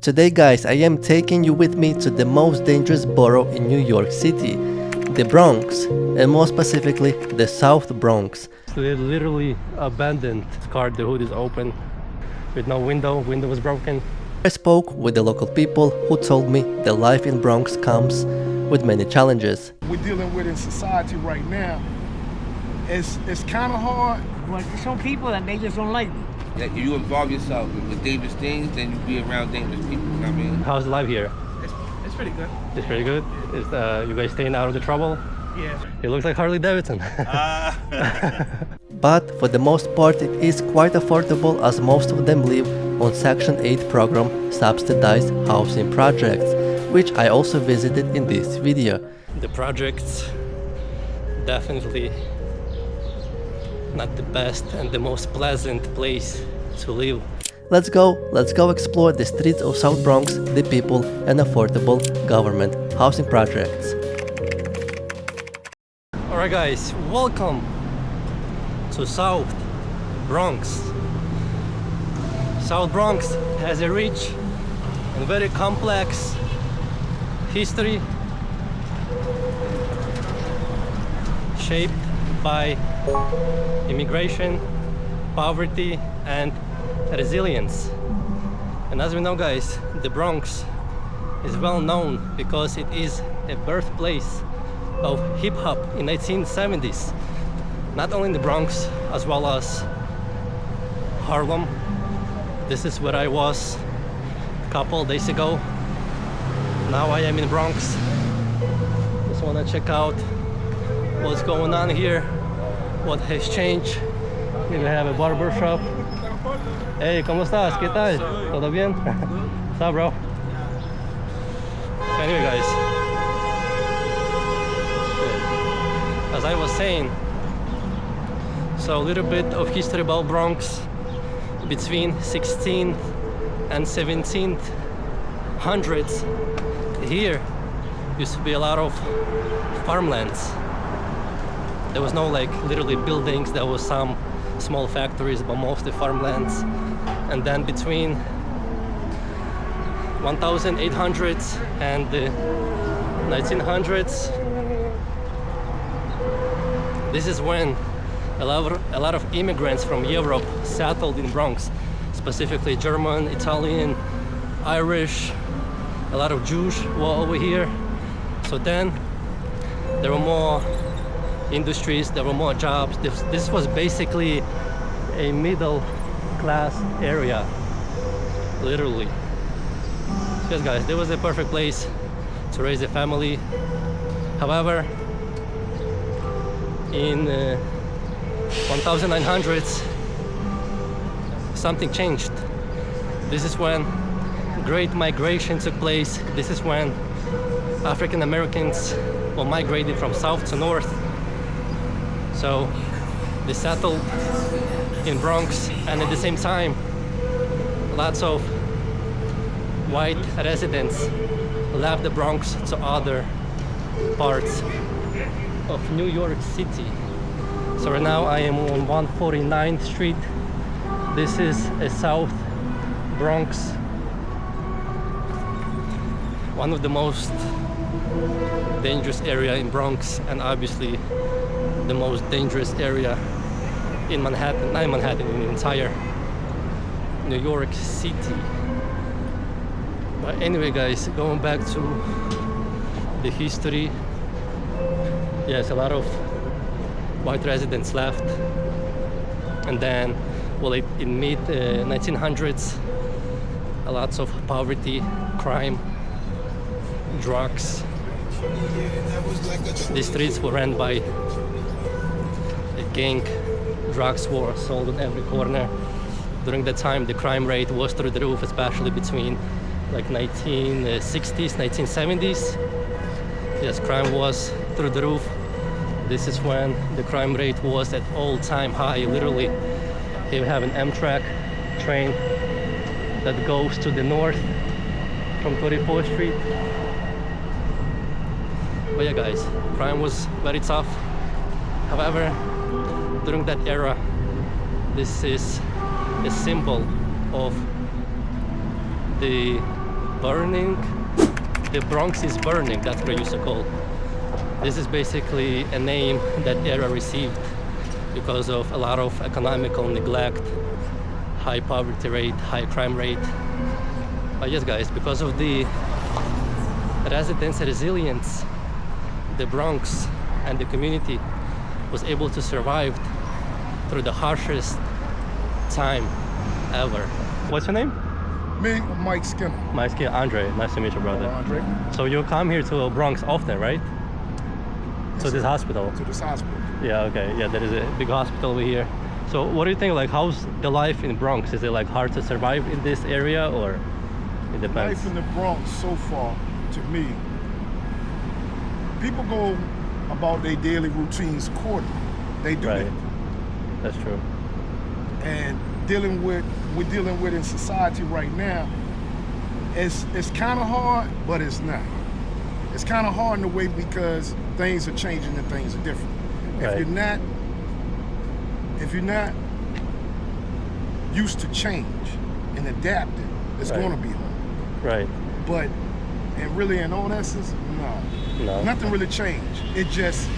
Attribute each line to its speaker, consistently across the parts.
Speaker 1: Today guys, I am taking you with me to the most dangerous borough in New York City, the Bronx, and more specifically, the South Bronx. So it's literally abandoned. Car, the hood is open, with no window was broken. I spoke with the local people who told me the life in Bronx comes with many challenges.
Speaker 2: We're dealing with in society right now, it's kind of hard.
Speaker 3: Well, there's some people that they just don't like me.
Speaker 4: That you involve yourself with dangerous things, then you be around dangerous people. You know what I mean?
Speaker 1: How's life here?
Speaker 5: It's pretty good.
Speaker 1: It's pretty good. Is you guys staying out of the trouble?
Speaker 5: Yeah.
Speaker 1: It looks like Harley Davidson. But for the most part, it is quite affordable, as most of them live on Section 8 program subsidized housing projects, which I also visited in this video. The projects definitely not the best and the most pleasant place to live. Let's go explore the streets of South Bronx, the people, and affordable government housing projects. Alright guys, welcome to South Bronx. South Bronx has a rich and very complex history shaped by immigration, poverty, and resilience. And as we know guys, the Bronx is well known because it is a birthplace of hip-hop in 1970s. Not only in the Bronx, as well as Harlem. This is where I was a couple days ago. Now I am in Bronx. Just wanna check out what's going on here, what has changed. Here we have a barber shop. Hey, ¿cómo estás? ¿Qué tal? ¿Todo bien? What's up, bro? So anyway, guys, as I was saying, so a little bit of history about Bronx. Between 16th and 17th hundreds, here used to be a lot of farmlands. There was no like literally buildings, there was some small factories, but mostly farmlands. And then between 1800s and the 1900s, this is when a lot of immigrants from Europe settled in Bronx, specifically German, Italian, Irish. A lot of Jews were over here. So then there were more industries, there were more jobs. This was basically a middle class area, literally. So yes guys, this was a perfect place to raise a family. However, in 1900s, something changed. This is when great migration took place. This is when African Americans were migrated from south to north. So they settled in Bronx, and at the same time, lots of white residents left the Bronx to other parts of New York City. So right now I am on 149th Street. This is a South Bronx, one of the most dangerous area in Bronx, and obviously the most dangerous area in Manhattan, not in Manhattan, in the entire New York City. But anyway guys, going back to the history, yes, a lot of white residents left, and then, well, in mid 1900s, a lots of poverty, crime, drugs. The streets were ran by a gang. Drugs were sold on every corner. During that time, the crime rate was through the roof, especially between like 1960s, 1970s. Yes, crime was through the roof. This is when the crime rate was at all-time high. Literally, here we have an Amtrak train that goes to the north from 34th Street. But yeah guys, crime was very tough. However, during that era, this is a symbol of the burning. The Bronx is burning, that's what it used to call. This is basically a name that era received because of a lot of economical neglect, high poverty rate, high crime rate. But yes guys, because of the residents' resilience, the Bronx and the community was able to survive through the harshest time ever. What's your name?
Speaker 2: Me, Mike Skinner.
Speaker 1: My skin, Andre. Nice to meet you, brother.
Speaker 2: Andre.
Speaker 1: So you come here to Bronx often, right? To this hospital.
Speaker 2: To this hospital.
Speaker 1: Yeah, okay. Yeah, there is a big hospital over here. So what do you think, like, how's the life in Bronx? Is it like hard to survive in this area, or it depends?
Speaker 2: Life in the Bronx so far, to me, people go about their daily routines quarterly. They do
Speaker 1: Right.
Speaker 2: that.
Speaker 1: That's true.
Speaker 2: And we're dealing with in society right now, it's kind of hard, but it's not. It's kind of hard in a way because things are changing and things are different.
Speaker 1: Right.
Speaker 2: If you're not used to change and adapting, it's
Speaker 1: Right.
Speaker 2: going to be hard.
Speaker 1: Right.
Speaker 2: But and really, in all essence,
Speaker 1: No.
Speaker 2: nothing really changed. It just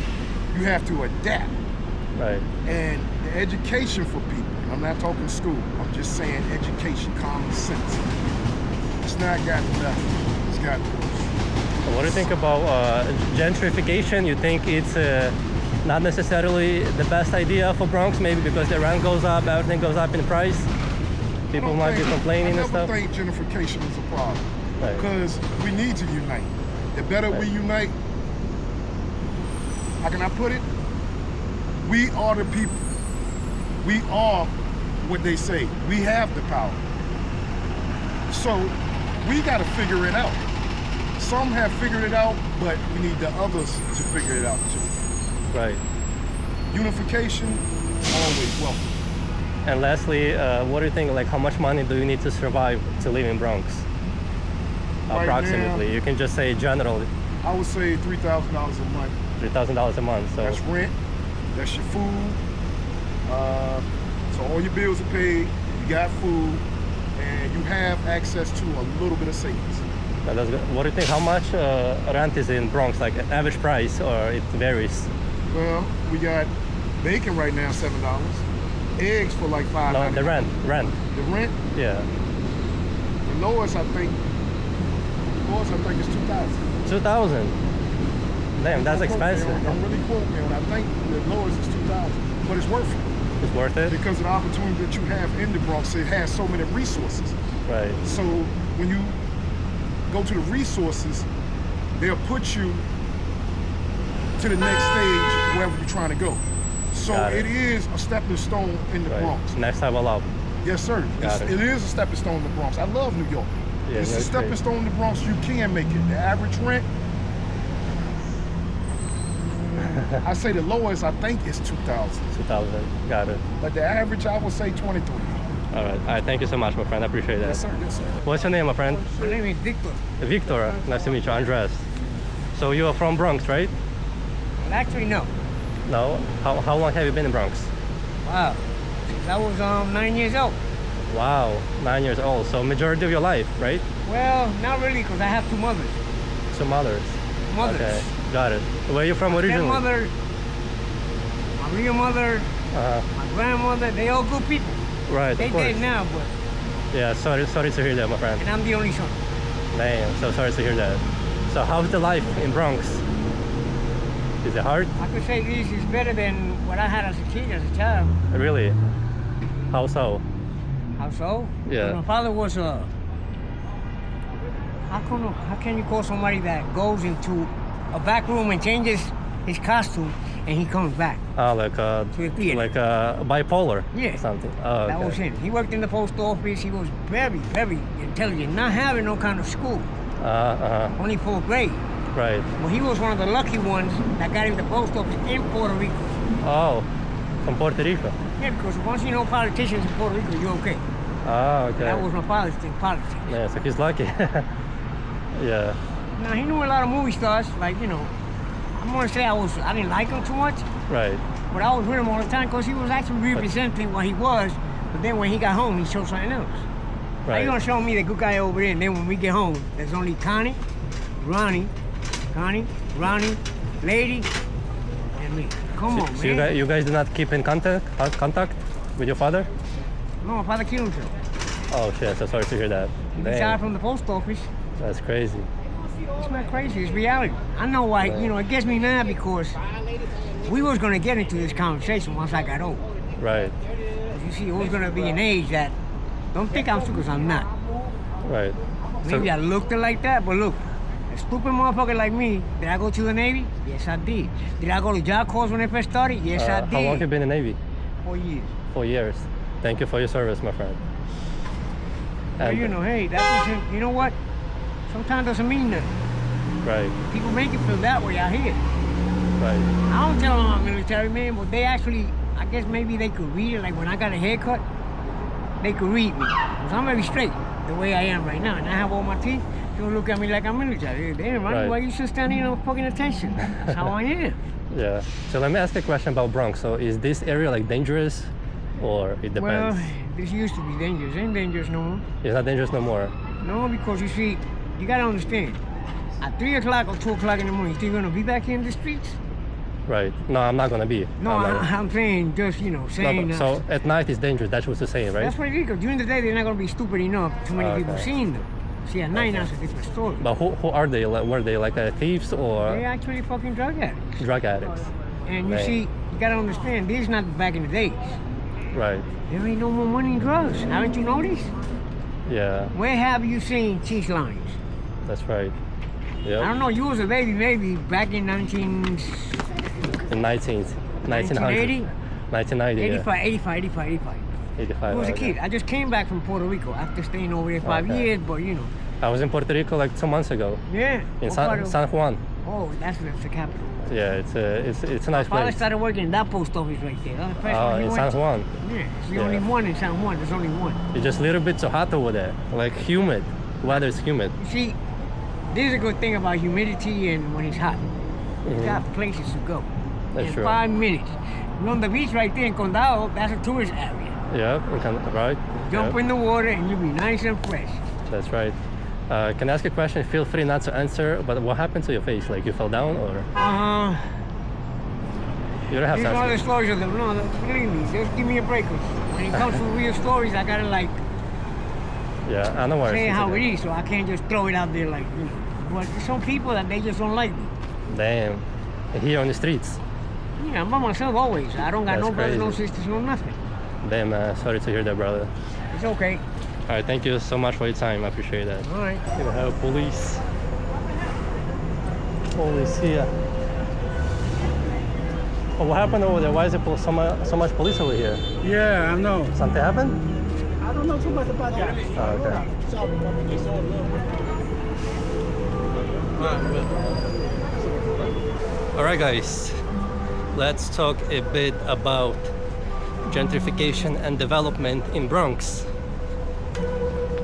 Speaker 2: you have to adapt.
Speaker 1: Right.
Speaker 2: And the education for people, I'm not talking school, I'm just saying education, common sense. It's not gotten better, it's gotten worse.
Speaker 1: What do you think about gentrification? You think it's not necessarily the best idea for Bronx, maybe because the rent goes up, everything goes up in price? People might be complaining and stuff?
Speaker 2: I never think gentrification is a problem.
Speaker 1: Right.
Speaker 2: Because we need to unite. The better we unite, how can I put it? We are the people. We are what they say. We have the power. So we got to figure it out. Some have figured it out, but we need the others to figure it out too.
Speaker 1: Right.
Speaker 2: Unification, always welcome.
Speaker 1: And lastly, what do you think, like, how much money do you need to survive to live in Bronx?
Speaker 2: Right
Speaker 1: Approximately.
Speaker 2: now,
Speaker 1: You can just say generally,
Speaker 2: I would say $3,000 a month.
Speaker 1: $3,000 a month. So
Speaker 2: That's rent, that's your food. So all your bills are paid, you got food, and you have access to a little bit of savings.
Speaker 1: that's good. What do you think, how much rent is in Bronx, like average price, or it varies?
Speaker 2: Well, we got bacon right now, $7. Eggs for like $5.
Speaker 1: No, the rent.
Speaker 2: The rent,
Speaker 1: Yeah.
Speaker 2: the lowest I think is 2,000.
Speaker 1: 2,000. Damn, that's expensive.
Speaker 2: Don't really quote me on that. I think the lowest is 2,000, but it's worth it.
Speaker 1: It's worth it?
Speaker 2: Because of the opportunity that you have in the Bronx, it has so many resources.
Speaker 1: Right.
Speaker 2: So when you go to the resources, they'll put you to the next stage wherever you're trying to go. So
Speaker 1: Got
Speaker 2: it
Speaker 1: it.
Speaker 2: is a stepping stone in the
Speaker 1: Right.
Speaker 2: Bronx.
Speaker 1: Next level up.
Speaker 2: Yes, sir.
Speaker 1: Got it.
Speaker 2: It is a stepping stone in the Bronx. I love New York.
Speaker 1: Yeah,
Speaker 2: It's a
Speaker 1: that's
Speaker 2: stepping
Speaker 1: great.
Speaker 2: stone in the Bronx. You can make it. The average rent, I say the lowest I think is 2,000,
Speaker 1: 2,000. Got it.
Speaker 2: but the average I would say 23.
Speaker 1: All right. All right. Thank you so much, my friend. I appreciate that.
Speaker 2: Yes, sir. Yes, sir.
Speaker 1: What's your name, my friend?
Speaker 3: My name is Victor.
Speaker 1: Victor. Nice to meet you. Andres. So you are from Bronx, right?
Speaker 3: Well, actually, no.
Speaker 1: No. How long have you been in Bronx?
Speaker 3: Wow. Since I was 9 years old.
Speaker 1: Wow. 9 years old. So majority of your life, right?
Speaker 3: Well, not really, because I have two mothers.
Speaker 1: Some mothers.
Speaker 3: Mothers.
Speaker 1: Okay. Got it. Where are you from originally?
Speaker 3: Grandmother, my real mother, my grandmother, they all good people.
Speaker 1: Right.
Speaker 3: They
Speaker 1: Of course.
Speaker 3: dead now, but,
Speaker 1: Yeah. Sorry to hear that, my friend.
Speaker 3: and I'm the only son.
Speaker 1: Damn. So sorry to hear that. So how's the life in Bronx? Is it hard?
Speaker 3: I could say this is better than what I had as a kid, as a child.
Speaker 1: Really? How so?
Speaker 3: How so?
Speaker 1: Yeah.
Speaker 3: My father was how can you call somebody that goes into a back room and changes his costume and he comes back
Speaker 1: Like
Speaker 3: to the theater?
Speaker 1: like bipolar.
Speaker 3: Yeah.
Speaker 1: Something. Oh,
Speaker 3: That
Speaker 1: okay.
Speaker 3: was him. He worked in the post office. He was very, very intelligent, not having no kind of school, only 4th grade.
Speaker 1: Right.
Speaker 3: Well, he was one of the lucky ones that got into the post office in Puerto Rico.
Speaker 1: Oh, from Puerto Rico.
Speaker 3: Yeah, because once you know politicians in Puerto Rico, you're okay.
Speaker 1: Oh, okay.
Speaker 3: That was my father's thing, politics.
Speaker 1: Yeah, so he's lucky. Yeah.
Speaker 3: Now, he knew a lot of movie stars, like, you know, I'm gonna say I didn't like him too much,
Speaker 1: Right.
Speaker 3: but I was with him all the time because he was actually representing what he was, but then when he got home, he showed something else. How you gonna show me the good guy over there, and then when we get home, there's only Connie, Ronnie, Lady, and me. Come on,
Speaker 1: So
Speaker 3: man.
Speaker 1: you guys do not keep in contact with your father?
Speaker 3: No, my father killed himself.
Speaker 1: Oh shit, so sorry to hear that.
Speaker 3: He
Speaker 1: Damn.
Speaker 3: retired from the post office.
Speaker 1: That's crazy.
Speaker 3: It's not crazy, it's reality. I know why, it gets me mad because we was gonna get into this conversation once I got old.
Speaker 1: Right.
Speaker 3: You see, it was gonna be an age that, don't think I'm stupid, 'cause I'm not.
Speaker 1: Right.
Speaker 3: Maybe I looked like that, but look, a stupid motherfucker like me, did I go to the Navy? Yes, I did. Did I go to job corps when I first started? Yes, I did.
Speaker 1: How long have you been in the Navy?
Speaker 3: 4 years.
Speaker 1: 4 years. Thank you for your service, my friend.
Speaker 3: Well, hey, that doesn't, you know what? Sometimes doesn't mean nothing.
Speaker 1: Right.
Speaker 3: People make it feel that way out here.
Speaker 1: Right.
Speaker 3: I don't tell them I'm military, man, but they actually, I guess maybe they could read it. Like when I got a haircut, they could read me. Because I'm very straight, the way I am right now. And I have all my teeth. They don't look at me like I'm military. Damn,
Speaker 1: Right.
Speaker 3: why you should stand here and fucking attention? That's how I am.
Speaker 1: Yeah. So let me ask a question about Bronx. So is this area like dangerous, or it depends?
Speaker 3: Well, this used to be dangerous. Ain't dangerous no more.
Speaker 1: It's not dangerous no more.
Speaker 3: No, because you see, you gotta understand. At 3 o'clock or 2 o'clock in the morning, you think you're gonna be back here in the streets?
Speaker 1: Right. No, I'm not gonna be.
Speaker 3: No, I'm saying just, saying.
Speaker 1: No, so at night it's dangerous. That's what you're saying, right?
Speaker 3: That's what it is, because during the day they're not gonna be stupid enough. Too many people
Speaker 1: Okay.
Speaker 3: seeing them. See, at night that's a different story.
Speaker 1: But who are they? Like, were they like thieves or
Speaker 3: They're actually fucking drug addicts.
Speaker 1: drug addicts?
Speaker 3: And you
Speaker 1: Right.
Speaker 3: see, you gotta understand, this is not back in the days.
Speaker 1: Right.
Speaker 3: There ain't no more money in drugs. Haven't you noticed?
Speaker 1: Yeah.
Speaker 3: Where have you seen cheese lines?
Speaker 1: That's right.
Speaker 3: I
Speaker 1: Yeah.
Speaker 3: don't know, you was a baby maybe back in
Speaker 1: In 1900.
Speaker 3: 1980?
Speaker 1: 1990.
Speaker 3: 85.
Speaker 1: 85.
Speaker 3: I was a
Speaker 1: okay.
Speaker 3: kid. I just came back from Puerto Rico after staying over there 5
Speaker 1: Okay.
Speaker 3: years, but
Speaker 1: I was in Puerto Rico like 2 months ago.
Speaker 3: yeah.
Speaker 1: In
Speaker 3: what part of-
Speaker 1: San Juan.
Speaker 3: Oh, that's the capital.
Speaker 1: Yeah, it's a nice
Speaker 3: Father
Speaker 1: place.
Speaker 3: started working in that post office right there. That's the first
Speaker 1: Oh,
Speaker 3: one he
Speaker 1: in
Speaker 3: went
Speaker 1: San
Speaker 3: to.
Speaker 1: Juan.
Speaker 3: Yeah, it's the
Speaker 1: Yeah.
Speaker 3: only one in San Juan. There's only one.
Speaker 1: It's just a little bit too hot over there. Like humid. Weather is humid.
Speaker 3: You see, this is a good thing about humidity and when it's hot. You
Speaker 1: Mhm.
Speaker 3: got places to go.
Speaker 1: That's
Speaker 3: in
Speaker 1: true.
Speaker 3: 5 minutes. You're on the beach right there in Condado. That's a tourist area.
Speaker 1: Yeah, right?
Speaker 3: Jump
Speaker 1: Yeah,
Speaker 3: in the water and you'll be nice and fresh.
Speaker 1: that's right. Can I ask a question? Feel free not to answer, but what happened to your face? Like you fell down or you don't have
Speaker 3: These
Speaker 1: to
Speaker 3: are the
Speaker 1: answer.
Speaker 3: stories of them. No, believe me. Just give me a break. When it comes to real stories, I gotta
Speaker 1: Yeah, I know where
Speaker 3: say
Speaker 1: it's
Speaker 3: how it
Speaker 1: okay.
Speaker 3: is, so I can't just throw it out there But there's some people that they just don't like me.
Speaker 1: Damn. Here on the streets.
Speaker 3: Yeah, I'm by myself always. I don't got
Speaker 1: That's
Speaker 3: no brothers, no
Speaker 1: crazy.
Speaker 3: sisters, no nothing.
Speaker 1: Damn, sorry to hear that, brother.
Speaker 3: It's okay.
Speaker 1: All right, thank you so much for your time. I appreciate that.
Speaker 3: All right.
Speaker 1: You have police. Police here. Oh, what happened over there? Why is there so much police over here?
Speaker 5: Yeah, I know.
Speaker 1: Something happened?
Speaker 5: I don't know too much about that.
Speaker 1: Oh, okay. All right, guys. Let's talk a bit about gentrification and development in Bronx.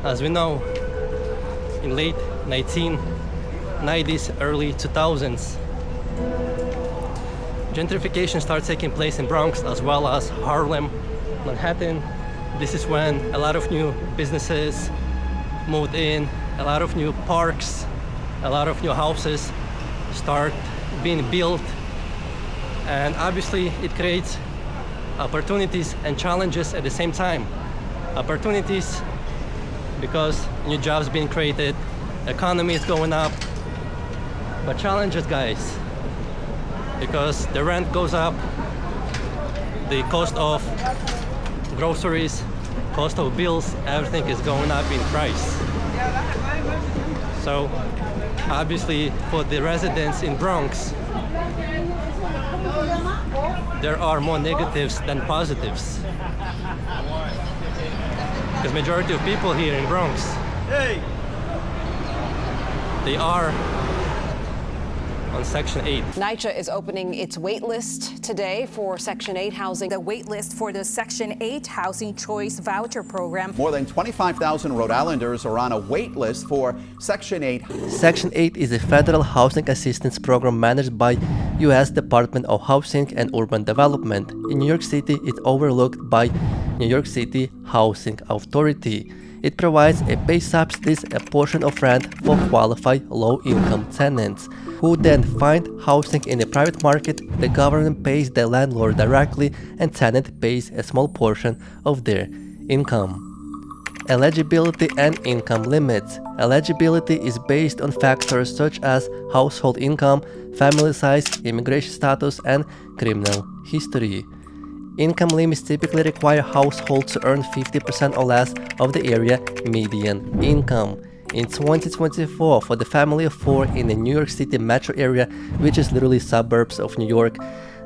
Speaker 1: As we know, in late 1990s, early 2000s, gentrification started taking place in Bronx as well as Harlem, Manhattan. This is when a lot of new businesses moved in, a lot of new parks, a lot of new houses start being built, and obviously it creates opportunities and challenges at the same time. Opportunities because new jobs being created, economy is going up, but challenges, guys, because the rent goes up, the cost of groceries, cost of bills, everything is going up in price. So obviously for the residents in Bronx, there are more negatives than positives. Because majority of people here in Bronx, they are on Section 8.
Speaker 6: NYCHA is opening its wait list today for Section 8 housing.
Speaker 7: The wait list for the Section 8 Housing Choice Voucher Program.
Speaker 8: More than 25,000 Rhode Islanders are on a wait list for Section 8.
Speaker 1: Section 8 is a federal housing assistance program managed by U.S. Department of Housing and Urban Development. In New York City, it's overlooked by New York City Housing Authority. It provides a pay subsidies a portion of rent for qualified low-income tenants, who then find housing in the private market. The government pays the landlord directly and tenant pays a small portion of their income. Eligibility and income limits. Eligibility is based on factors such as household income, family size, immigration status, and criminal history. Income limits typically require households to earn 50% or less of the area median income. In 2024, for the family of 4 in the New York City metro area, which is literally suburbs of New York,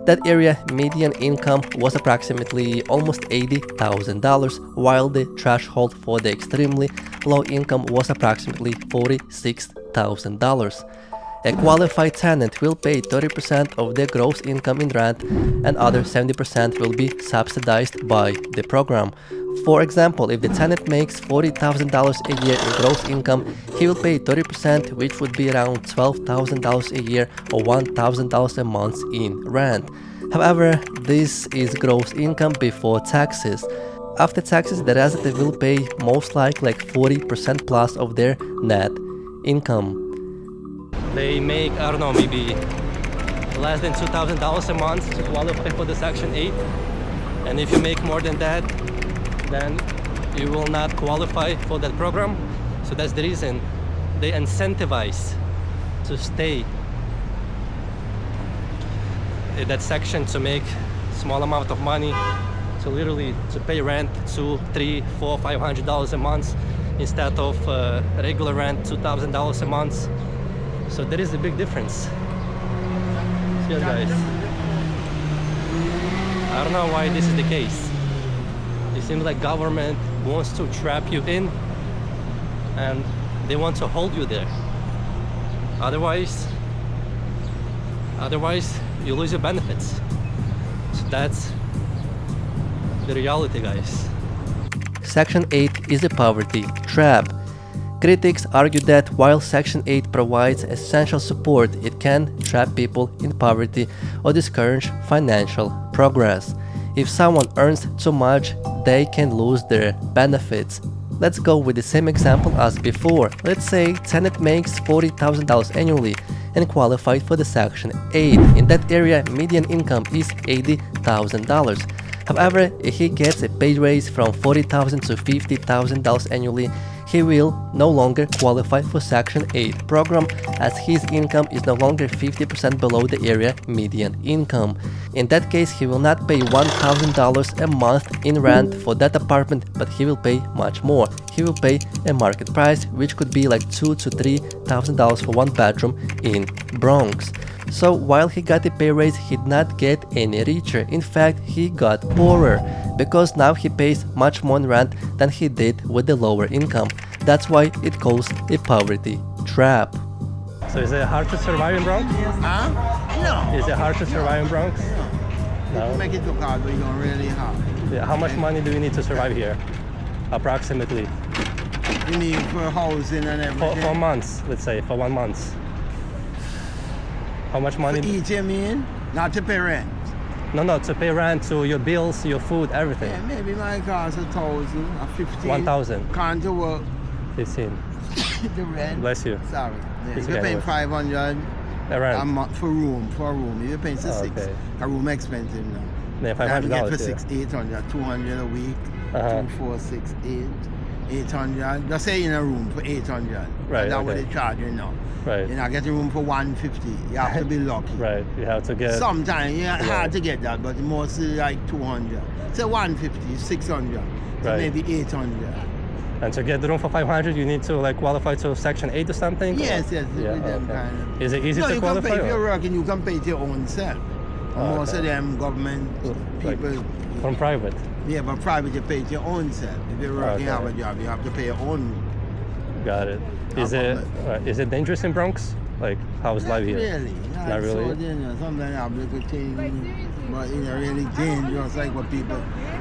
Speaker 1: that area median income was approximately almost $80,000, while the threshold for the extremely low income was approximately $46,000. A qualified tenant will pay 30% of their gross income in rent, and other 70% will be subsidized by the program. For example, if the tenant makes $40,000 a year in gross income, he will pay 30%, which would be around $12,000 a year or $1,000 a month in rent. However, this is gross income before taxes. After taxes, the resident will pay most likely like 40% plus of their net income. They make, I don't know, maybe less than $2,000 a month to qualify for the Section 8. And if you make more than that, then you will not qualify for that program. So that's the reason they incentivize to stay in that section, to make small amount of money, to literally to pay rent $200, $300, $400, $500 a month instead of regular rent $2,000 a month. So there is a big difference. Here, guys, I don't know why this is the case. It seems like government wants to trap you in and they want to hold you there. Otherwise you lose your benefits. So that's the reality, guys. Section 8 is a poverty trap. Critics argue that while Section 8 provides essential support, it can trap people in poverty or discourage financial progress. If someone earns too much, they can lose their benefits. Let's go with the same example as before. Let's say tenant makes $40,000 annually and qualified for the Section 8. In that area, median income is $80,000. However, if he gets a pay raise from $40,000 to $50,000 annually, he will no longer qualify for Section 8 program, as his income is no longer 50% below the area median income. In that case, he will not pay $1,000 a month in rent for that apartment, but he will pay much more. He will pay a market price, which could be like $2,000 to $3,000 for one bedroom in Bronx. So while he got a pay raise, he did not get any richer. In fact, he got poorer, because now he pays much more in rent than he did with the lower income. That's why it calls a poverty trap. So is it hard to survive in Bronx?
Speaker 9: Huh? No.
Speaker 1: Is it hard to survive in Bronx? No.
Speaker 9: You make it look hard, but you don't really hard.
Speaker 1: Yeah, how much money do you need to survive here? Approximately.
Speaker 9: You need for housing and everything.
Speaker 1: For months, let's say, for 1 month. How much money?
Speaker 9: For each, you mean? Not to pay rent.
Speaker 1: No, to pay rent, to your bills, your food, everything.
Speaker 9: Yeah, maybe my cost $1,000 or $15.
Speaker 1: 1,000.
Speaker 9: Can't to work.
Speaker 1: 15.
Speaker 9: The rent.
Speaker 1: Bless you.
Speaker 9: Sorry. Yeah,
Speaker 1: It's
Speaker 9: you're
Speaker 1: okay,
Speaker 9: paying
Speaker 1: anyway.
Speaker 9: $500
Speaker 1: A rent.
Speaker 9: a month for a room. You're paying
Speaker 1: Oh,
Speaker 9: $6.
Speaker 1: okay.
Speaker 9: A room expensive now.
Speaker 1: Yeah,
Speaker 9: And you get for
Speaker 1: $500.
Speaker 9: $600, $800, $200 a week.
Speaker 1: Uh-huh.
Speaker 9: 2, 4, 6, 8, $800. Just say in a room for $800.
Speaker 1: Right,
Speaker 9: That's what
Speaker 1: okay.
Speaker 9: they charge you now.
Speaker 1: Right.
Speaker 9: You're not getting room for $150. You have to be lucky.
Speaker 1: Right. You have to get.
Speaker 9: Sometimes it's hard to get that, but mostly like $200. So $150, $600, so
Speaker 1: Right.
Speaker 9: maybe $800.
Speaker 1: And to get the room for 500, you need to like qualify to Section 8 or something?
Speaker 9: Yes,
Speaker 1: Or?
Speaker 9: yes.
Speaker 1: Yeah,
Speaker 9: With them
Speaker 1: okay.
Speaker 9: kind of.
Speaker 1: Is it easy
Speaker 9: No,
Speaker 1: to
Speaker 9: you
Speaker 1: qualify?
Speaker 9: can pay, if
Speaker 1: or-
Speaker 9: you're working, you can pay it your own self.
Speaker 1: Oh,
Speaker 9: Most
Speaker 1: okay.
Speaker 9: of them government
Speaker 1: Like,
Speaker 9: people.
Speaker 1: from private?
Speaker 9: Yeah, but private you pay it your own self. If you're working,
Speaker 1: Okay.
Speaker 9: have a job, you have to pay your own room.
Speaker 1: Got it. Is it dangerous in Bronx? Like, how's life here?
Speaker 9: Really.
Speaker 1: Not
Speaker 9: It's
Speaker 1: really?
Speaker 9: So dangerous. Sometimes you have little things, but it's really dangerous, like what people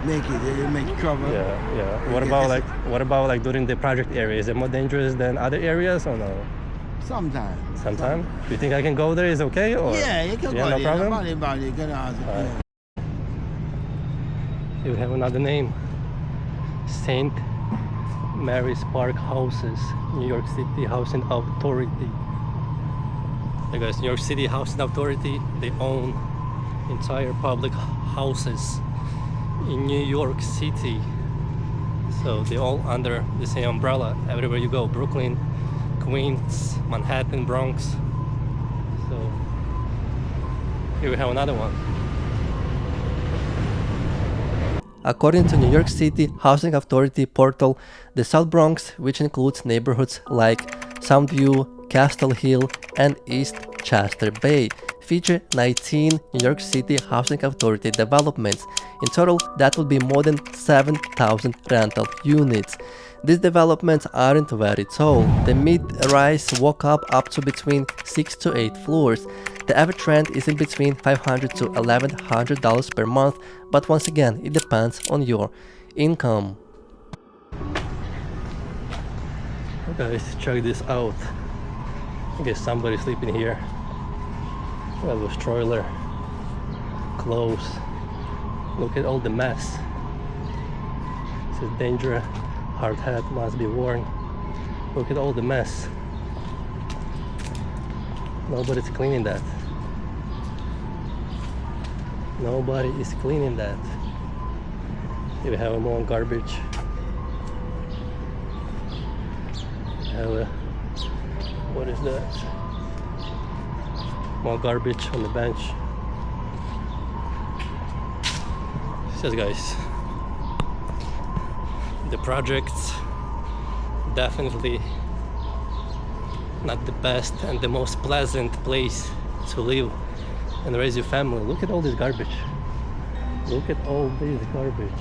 Speaker 9: make it. They make trouble.
Speaker 1: Yeah. What
Speaker 9: Yeah,
Speaker 1: about like during the project area? Is it more dangerous than other areas or no?
Speaker 9: Sometimes.
Speaker 1: Sometimes? Do you think I can go there? Is it okay? Or
Speaker 9: Yeah, you can
Speaker 1: yeah,
Speaker 9: go
Speaker 1: no
Speaker 9: there.
Speaker 1: problem?
Speaker 9: Nobody can ask.
Speaker 1: Alright. You have another name. Saint Mary's Park Houses, New York City Housing Authority. Hey guys, New York City Housing Authority, they own entire public houses in New York City. So they all under the same umbrella everywhere you go. Brooklyn, Queens, Manhattan, Bronx. So here we have another one. According to New York City Housing Authority portal, the South Bronx, which includes neighborhoods like Soundview, Castle Hill, and East Chester Bay, feature 19 New York City Housing Authority developments. In total, that would be more than 7,000 rental units. These developments aren't very tall. The mid-rise walk up to between 6 to 8 floors. The average rent is in between $500 to $1,100 per month, but once again, it depends on your income. Guys, check this out. I guess somebody's sleeping here. That was trailer, clothes. Look at all the mess. It says danger, hard hat must be worn. Look at all the mess. Nobody's cleaning that. Nobody is cleaning that. Here we have more garbage. What is that? More garbage on the bench. Says guys, the project's definitely not the best and the most pleasant place to live and raise your family. Look at all this garbage. Look at all this garbage.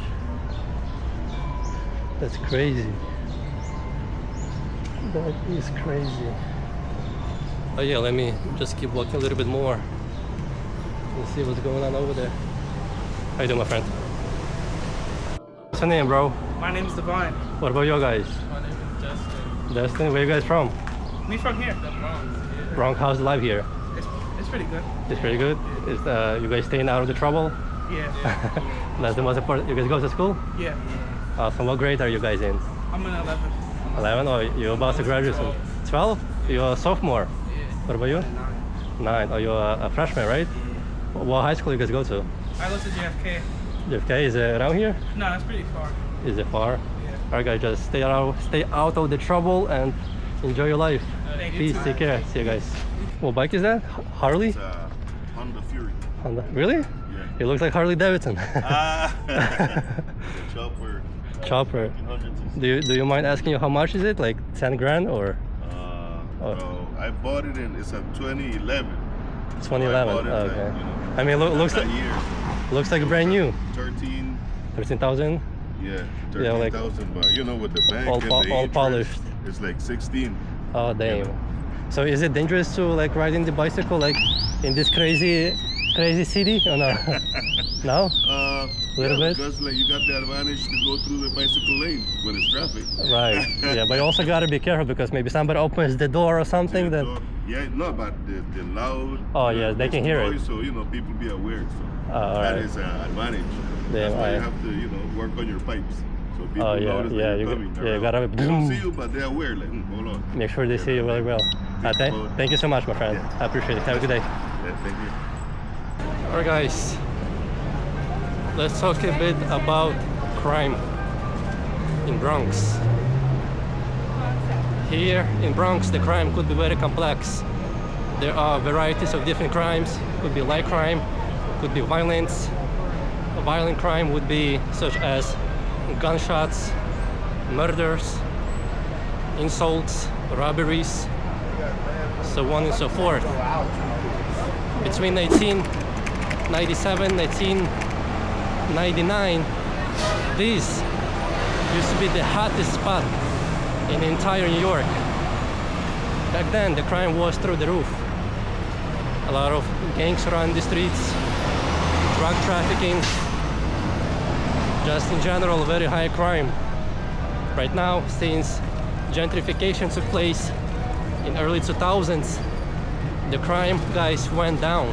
Speaker 1: That's crazy. That is crazy. Oh yeah, let me just keep walking a little bit more and see what's going on over there. How you doing, my friend? What's your name, bro?
Speaker 10: My name's Divine.
Speaker 1: What about you guys?
Speaker 10: My name is Justin.
Speaker 1: Justin, where you guys from?
Speaker 10: We from here. The Bronx. Yeah.
Speaker 1: Bronx, how's life here?
Speaker 10: It's pretty good.
Speaker 1: It's pretty good? Yeah. Is you guys staying out of the trouble?
Speaker 10: Yeah.
Speaker 1: That's the most important. You guys go to school?
Speaker 10: Yeah.
Speaker 1: Awesome. What grade are you guys in?
Speaker 10: I'm in 11.
Speaker 1: 11? Oh, you're about to graduate soon. 12? You're a sophomore?
Speaker 10: Yeah.
Speaker 1: What about you? 9. Oh, you're a freshman, right?
Speaker 10: Yeah.
Speaker 1: What high school you guys go to?
Speaker 10: I go to JFK.
Speaker 1: JFK, is it around here?
Speaker 10: No, that's pretty far.
Speaker 1: Is it far?
Speaker 10: Yeah.
Speaker 1: Alright guys, just stay out of the trouble and enjoy your life.
Speaker 10: Thank you.
Speaker 1: Peace, take care. See you guys. What bike is that? Harley?
Speaker 2: It's Honda Fury.
Speaker 1: Honda. Really?
Speaker 2: Yeah.
Speaker 1: It looks like Harley Davidson.
Speaker 2: Chopper.
Speaker 1: Chopper. Do you mind asking you how much is it? Like 10 grand or?
Speaker 2: No, I bought it in, it's a 2011.
Speaker 1: 2011.
Speaker 2: So I bought it,
Speaker 1: Okay. I mean, looks like brand new. 13,000.
Speaker 2: Yeah,
Speaker 1: Yeah, like
Speaker 2: 13,000. But you know, with the bank
Speaker 1: all
Speaker 2: and the interest,
Speaker 1: polished.
Speaker 2: it's like 16.
Speaker 1: Oh damn.
Speaker 2: You know?
Speaker 1: So is it dangerous to like riding the bicycle like in this crazy city or no? No? A little bit?
Speaker 2: Because like you got the advantage to go through the bicycle lane when it's traffic.
Speaker 1: Right. Yeah, but you also gotta be careful because maybe somebody opens the door or something. Then.
Speaker 2: Yeah, no, but the loud.
Speaker 1: Oh yeah, they can hear
Speaker 2: noise,
Speaker 1: it.
Speaker 2: So you know, people be aware. So
Speaker 1: that
Speaker 2: is an advantage.
Speaker 1: Damn,
Speaker 2: That's why you have to, work on your pipes. So people notice that you're coming.
Speaker 1: You gotta
Speaker 2: they don't see you, but they're aware. Like, hold on.
Speaker 1: Make sure they see you really well. Thank you so much, my friend.
Speaker 2: Yeah.
Speaker 1: I appreciate it. Have a good day.
Speaker 2: Yeah, thank you.
Speaker 1: Alright guys, let's talk a bit about crime in Bronx. Here in Bronx, the crime could be very complex. There are varieties of different crimes. Could be light crime, could be violence. A violent crime would be such as gunshots, murders, insults, robberies, so on and so forth. Between 1997, 1999, this used to be the hottest spot in the entire New York. Back then, the crime was through the roof. A lot of gangs around the streets, drug trafficking, just in general, very high crime. Right now, since gentrification took place in early 2000s, the crime, guys, went down.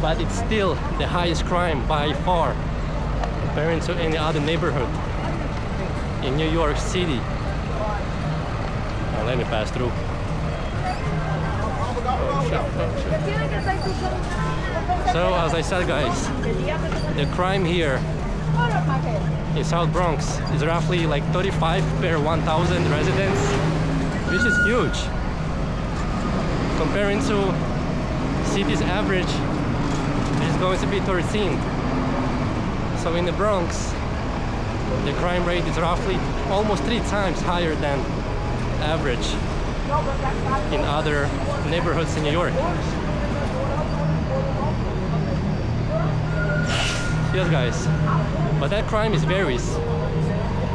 Speaker 1: But it's still the highest crime by far, comparing to any other neighborhood. in New York City. Let me pass through. So as I said, guys, the crime here in South Bronx is roughly like 35 per 1,000 residents, which is huge. Comparing to city's average, it's going to be 13. So in the Bronx, the crime rate is roughly almost 3 times higher than average in other neighborhoods in New York. Yes, guys, but that crime is varies.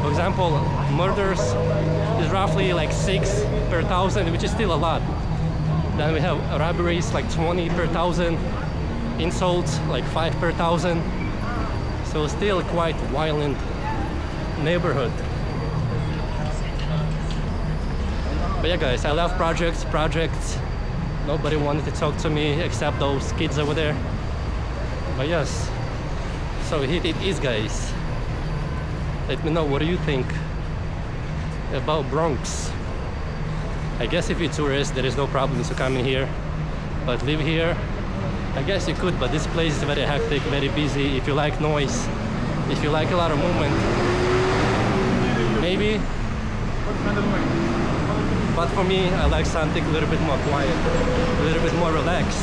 Speaker 1: For example, murders is roughly like 6 per 1,000, which is still a lot. Then we have robberies like 20 per 1,000, insults like 5 per 1,000. So still quite violent neighborhood. But yeah, guys, I love projects. Nobody wanted to talk to me except those kids over there. But yes, so it is, guys. Let me know, what do you think about Bronx? I guess if you're tourist, there is no problem to come in here. But live here, I guess you could, but this place is very hectic, very busy. If you like noise, if you like a lot of movement, maybe. But for me, I like something a little bit more quiet, a little bit more relaxed.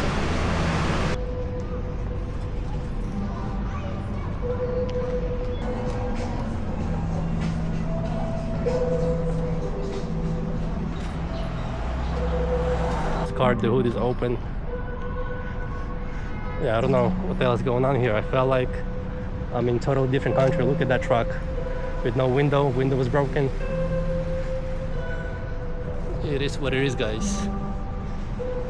Speaker 1: This car, the hood is open. Yeah, I don't know what the hell is going on here. I felt like I'm in a totally different country. Look at that truck with no window. Window was broken. It is what it is, guys.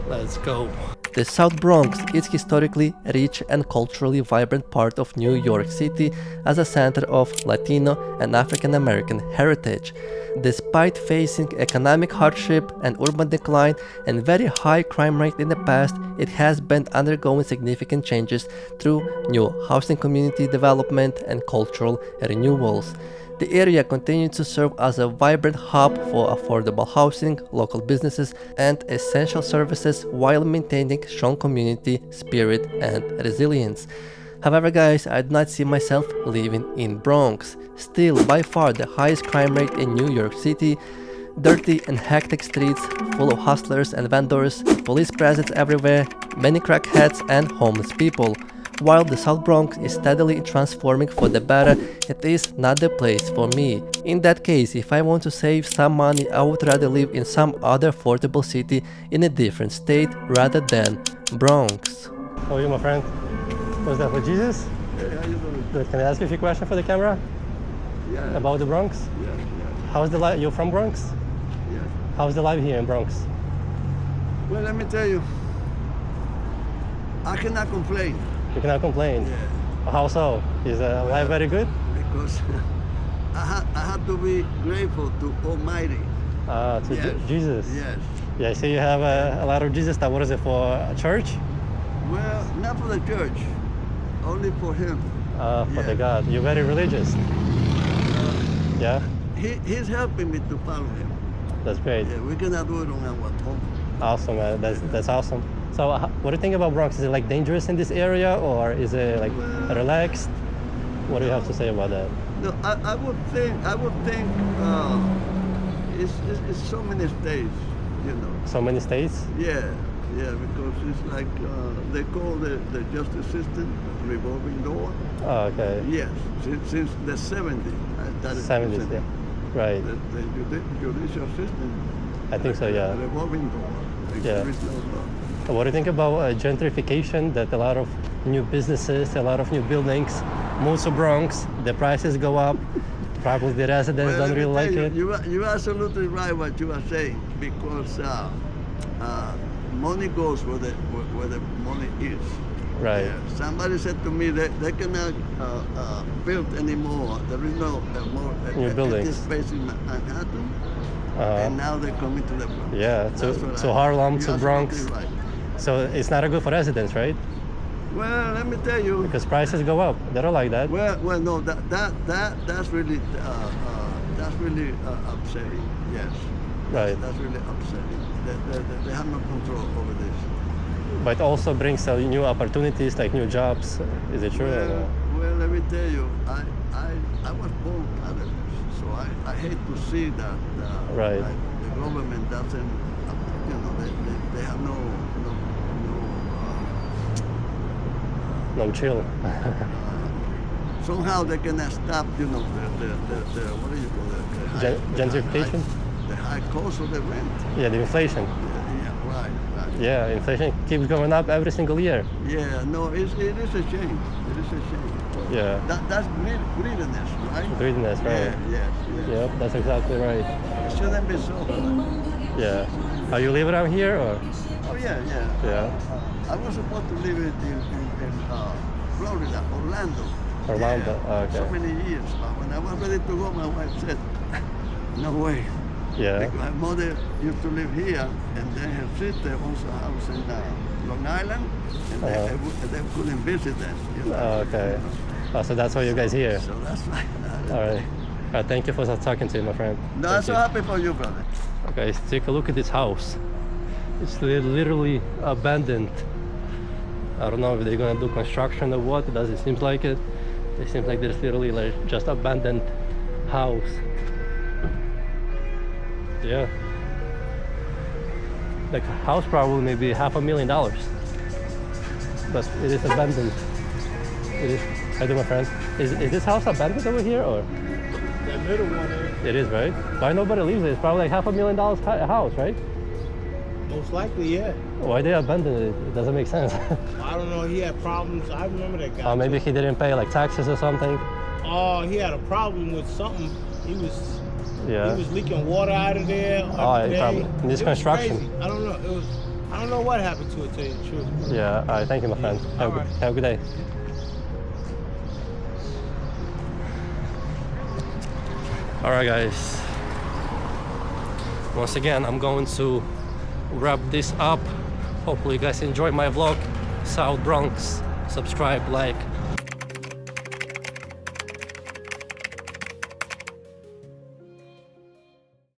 Speaker 1: Let's go. The South Bronx is historically rich and culturally vibrant part of New York City as a center of Latino and African American heritage. Despite facing economic hardship and urban decline and very high crime rate in the past, it has been undergoing significant changes through new housing community development and cultural renewals. The area continues to serve as a vibrant hub for affordable housing, local businesses, and essential services while maintaining strong community spirit and resilience. However, guys, I do not see myself living in Bronx. Still, by far the highest crime rate in New York City, dirty and hectic streets full of hustlers and vendors, police presence everywhere, many crackheads and homeless people. While the South Bronx is steadily transforming for the better, it is not the place for me. In that case, if I want to save some money, I would rather live in some other affordable city in a different state rather than Bronx. How are you, my friend? What's that, for Jesus?
Speaker 9: Yeah, how you doing?
Speaker 1: Good. Can I ask you a few questions for the camera?
Speaker 9: Yeah.
Speaker 1: About the Bronx?
Speaker 9: Yeah, yeah,
Speaker 1: How's the life? You're from Bronx?
Speaker 9: yeah.
Speaker 1: How's the life here in Bronx?
Speaker 9: Well, let me tell you, I cannot complain.
Speaker 1: You cannot complain.
Speaker 9: Yeah.
Speaker 1: How so? Is life very good?
Speaker 9: Because I had to be grateful to Almighty.
Speaker 1: To
Speaker 9: Yes.
Speaker 1: Jesus?
Speaker 9: Yes.
Speaker 1: Yeah, I see you have a lot of Jesus stuff. What is it, for a church?
Speaker 9: Well, not for the church, only for Him.
Speaker 1: For the
Speaker 9: Yeah.
Speaker 1: God. You're very religious. Yeah?
Speaker 9: He's helping me to follow Him.
Speaker 1: That's great.
Speaker 9: Yeah, we cannot do it on our own.
Speaker 1: Awesome, man. That's awesome. So what do you think about Bronx? Is it like dangerous in this area, or is it like relaxed? What do you have to say about that?
Speaker 9: No, I would think it's so many states, you know.
Speaker 1: So many states?
Speaker 9: Yeah, because it's like they call the justice system revolving door.
Speaker 1: Oh, okay.
Speaker 9: Yes, since the 70s. That is
Speaker 1: 70s, yeah. Right.
Speaker 9: The judicial system.
Speaker 1: I think so, yeah.
Speaker 9: Revolving door.
Speaker 1: Yeah.
Speaker 9: There is no law.
Speaker 1: What do you think about gentrification? That a lot of new businesses, a lot of new buildings move to Bronx, the prices go up, probably the residents don't really like it.
Speaker 9: You're absolutely right what you are saying, because money goes where the money is.
Speaker 1: Right.
Speaker 9: Yeah. Somebody said to me that they cannot build anymore. There is no more
Speaker 1: New buildings.
Speaker 9: space in Manhattan, and now they're coming to the Bronx.
Speaker 1: Yeah, to Harlem, to
Speaker 9: you're
Speaker 1: Bronx.
Speaker 9: absolutely right.
Speaker 1: So it's not a good for residents, right?
Speaker 9: Well, let me tell you.
Speaker 1: Because prices go up. They don't like that.
Speaker 9: Well, no, that's really that's really upsetting. Yes.
Speaker 1: Right.
Speaker 9: That's really upsetting. They have no control over this.
Speaker 1: But also brings new opportunities, like new jobs. Is it true? or no?
Speaker 9: Well, let me tell you, I was born Catholic, so I hate to see that
Speaker 1: Right.
Speaker 9: like, the government doesn't, you know, they have
Speaker 1: No chill.
Speaker 9: somehow they cannot stop, you know, the what do you call it?
Speaker 1: Gentrification?
Speaker 9: The high cost of the rent.
Speaker 1: Yeah, the inflation.
Speaker 9: Yeah, right.
Speaker 1: Yeah, inflation keeps going up every single year.
Speaker 9: Yeah, no, it is a shame. It is a shame.
Speaker 1: Yeah.
Speaker 9: That's greediness, right?
Speaker 1: Greediness, right?
Speaker 9: Yes.
Speaker 1: Yep, that's exactly right.
Speaker 9: It shouldn't be so.
Speaker 1: Yeah. Are you live around here or?
Speaker 9: Oh yeah.
Speaker 1: Yeah.
Speaker 9: I was supposed to live in Florida, Orlando.
Speaker 1: Orlando, okay.
Speaker 9: So many years, but when I was ready to go, my wife said, "No way."
Speaker 1: Yeah.
Speaker 9: Because my mother used to live here, and then her sister owns a house in Long Island, and they couldn't visit us. You know?
Speaker 1: Okay. Oh, so that's why you guys here.
Speaker 9: So that's why.
Speaker 1: All right. Thank you for talking to me, my friend.
Speaker 9: No, I'm so happy for you, brother.
Speaker 1: Okay, take a look at this house. It's literally abandoned. I don't know if they're gonna do construction or what. It doesn't seem like it. It seems like there's literally like just abandoned house. Yeah. Like a house probably maybe $500,000. But it is abandoned. It is. How do my friend? Is this house abandoned over here or?
Speaker 5: The middle one is.
Speaker 1: It is, right? Why nobody lives there? It's probably like $500,000 house, right?
Speaker 5: Most likely, yeah.
Speaker 1: Why they abandoned it? It doesn't make sense.
Speaker 5: I don't know. He had problems. I remember that guy.
Speaker 1: Or maybe he didn't pay like taxes or something.
Speaker 5: Oh, he had a problem with something. He was leaking water out of there.
Speaker 1: Oh, probably. This construction.
Speaker 5: Crazy. I don't know. I don't know what happened to it, to tell you the truth.
Speaker 1: Yeah. All right. Thank you, my friend. Have a good day. All right, guys. Once again, I'm going to wrap this up. Hopefully you guys enjoyed my vlog. South Bronx. Subscribe, like,